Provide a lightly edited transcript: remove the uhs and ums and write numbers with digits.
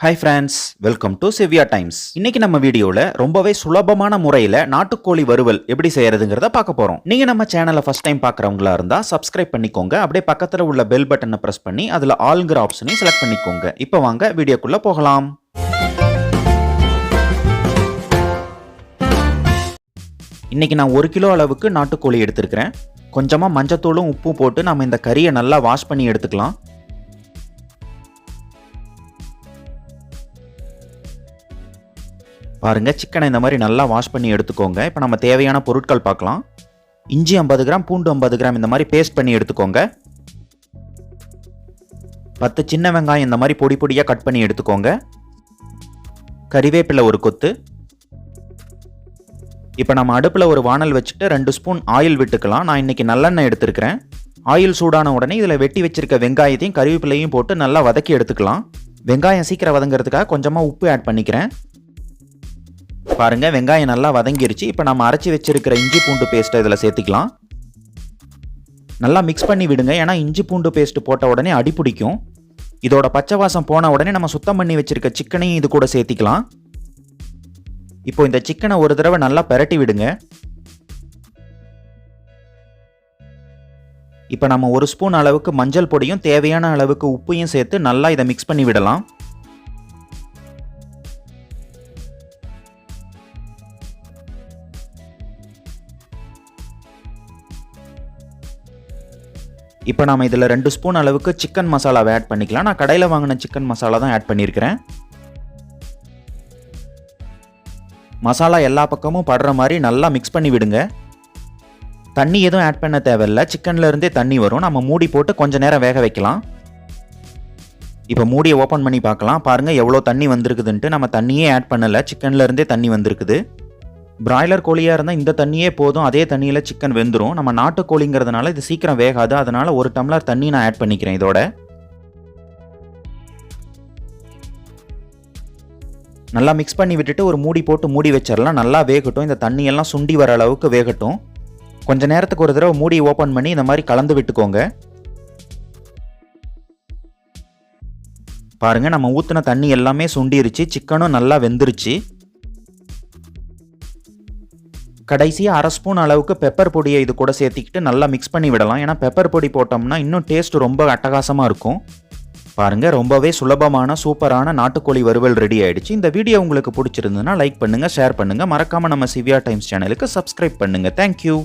Hi friends, welcome to Shivya Times. இன்னைக்கு நம்ம வீடியோல ரொம்பவே சுலபமான முறையில நாட்டுக்கோழி வறுவல் எப்படி செய்யறதுங்கறத பார்க்க போறோம். நீங்க நம்ம சேனலை ஃபர்ஸ்ட் டைம் பார்க்கறவங்களா இருந்தா Subscribe பண்ணிக்கோங்க. அப்படியே பக்கத்துல உள்ள பெல் பட்டனை பிரஸ் பண்ணி அதுல ஆல்ங்கற ஆப்ஷனை செலக்ட் பண்ணிக்கோங்க. இப்போ வாங்க வீடியோக்குள்ள போகலாம். இன்னைக்கு நான் 1 கிலோ அளவுக்கு நாட்டுக்கோழி எடுத்துக்கிறேன். கொஞ்சமா மஞ்சத்தூளும் உப்பும் போட்டு நாம இந்த கறியை நல்லா வாஷ் பண்ணி எடுத்துக்கலாம். பாருங்க, சிக்கனை இந்த மாதிரி நல்லா வாஷ் பண்ணி எடுத்துக்கோங்க. இப்போ நம்ம தேவையான பொருட்கள் பார்க்கலாம். இஞ்சி 50 கிராம், பூண்டு 50 கிராம் இந்த மாதிரி பேஸ்ட் பண்ணி எடுத்துக்கோங்க. 10 சின்ன வெங்காயம் இந்த மாதிரி பொடி பொடியாக கட் பண்ணி எடுத்துக்கோங்க. கறிவேப்பிலை ஒரு கொத்து. இப்போ நம்ம அடுப்பில் ஒரு வானல் வச்சுட்டு 2 ஸ்பூன் ஆயில் விட்டுக்கலாம். நான் இன்னைக்கு நல்லெண்ணெய் எடுத்துருக்கிறேன். ஆயில் சூடான உடனே இதில் வெட்டி வச்சிருக்க வெங்காயத்தையும் கறிவேப்பிலையும் போட்டு நல்லா வதக்கி எடுத்துக்கலாம். வெங்காயம் சீக்கிரம் வதங்கிறதுக்காக கொஞ்சமாக உப்பு ஆட் பண்ணிக்கிறேன். பாருங்க, வெங்காயம் நல்லா வதங்கிருச்சு. இப்போ நம்ம அரைச்சி வச்சிருக்கிற இஞ்சி பூண்டு பேஸ்ட்டை இதில் சேர்த்திக்கலாம். நல்லா மிக்ஸ் பண்ணி விடுங்க, ஏன்னா இஞ்சி பூண்டு பேஸ்ட் போட்ட உடனே அடி பிடிக்கும். இதோட பச்சை வாசம் போன உடனே நம்ம சுத்தம் பண்ணி வச்சிருக்க சிக்கனையும் இது கூட சேர்த்திக்கலாம். இப்போ இந்த சிக்கனை ஒரு தடவை நல்லா பிரட்டி விடுங்க. இப்போ நம்ம 1 ஸ்பூன் அளவுக்கு மஞ்சள் பொடியும் தேவையான அளவுக்கு உப்பையும் சேர்த்து நல்லா இதை மிக்ஸ் பண்ணி விடலாம். இப்போ நாம் இதில் 2 ஸ்பூன் அளவுக்கு சிக்கன் மசாலாவை ஆட் பண்ணிக்கலாம். நான் கடையில் வாங்கின சிக்கன் மசாலா தான் ஆட் பண்ணியிருக்கிறேன். மசாலா எல்லா பக்கமும் படுற மாதிரி நல்லா மிக்ஸ் பண்ணி விடுங்க. தண்ணி எதுவும் ஆட் பண்ண தேவையில்லை, சிக்கன்ல இருந்தே தண்ணி வரும். நம்ம மூடி போட்டு கொஞ்ச நேரம் வேக வைக்கலாம். இப்போ மூடியை ஓப்பன் பண்ணி பார்க்கலாம். பாருங்கள் எவ்வளோ தண்ணி வந்திருக்குதுன்ட்டு. நம்ம தண்ணியே ஆட் பண்ணலை, சிக்கன்ல இருந்தே தண்ணி வந்திருக்குது. பிராய்லர் கோழியாக இருந்தால் இந்த தண்ணியே போதும், அதே தண்ணியில் சிக்கன் வெந்துடும். நம்ம நாட்டு கோழிங்கிறதுனால இது சீக்கிரம் வேகாது, அதனால் 1 டம்ளர் தண்ணி நான் ஆட் பண்ணிக்கிறேன். இதோட நல்லா மிக்ஸ் பண்ணி விட்டுட்டு ஒரு மூடி போட்டு மூடி வச்சிடலாம். நல்லா வேகட்டும், இந்த தண்ணியெல்லாம் சுண்டி வர அளவுக்கு வேகட்டும். கொஞ்சம் நேரத்துக்கு ஒரு தடவை மூடி ஓப்பன் பண்ணி இந்த மாதிரி கலந்து விட்டுக்கோங்க. பாருங்கள், நம்ம ஊற்றின தண்ணி எல்லாமே சுண்டிருச்சு, சிக்கனும் நல்லா வெந்துருச்சு. கடைசியாக 1/2 ஸ்பூன் அளவுக்கு பெப்பர் பொடியை இது கூட சேர்த்திக்கிட்டு நல்லா மிக்ஸ் பண்ணி விடலாம். ஏன்னா பெப்பர் பொடி போட்டோம்னா இன்னும் டேஸ்ட் ரொம்ப அட்டகாசமாக இருக்கும். பாருங்கள், ரொம்பவே சுலபமான சூப்பரான நாட்டுக்கோழி வறுவல் ரெடி ஆயிடுச்சு. இந்த வீடியோ உங்களுக்கு பிடிச்சிருந்ததுன்னா லைக் பண்ணுங்கள், ஷேர் பண்ணுங்கள். மறக்காமல் நம்ம சிவ்யா டைம்ஸ் சேனலுக்கு சப்ஸ்கிரைப் பண்ணுங்கள். தேங்க்யூ.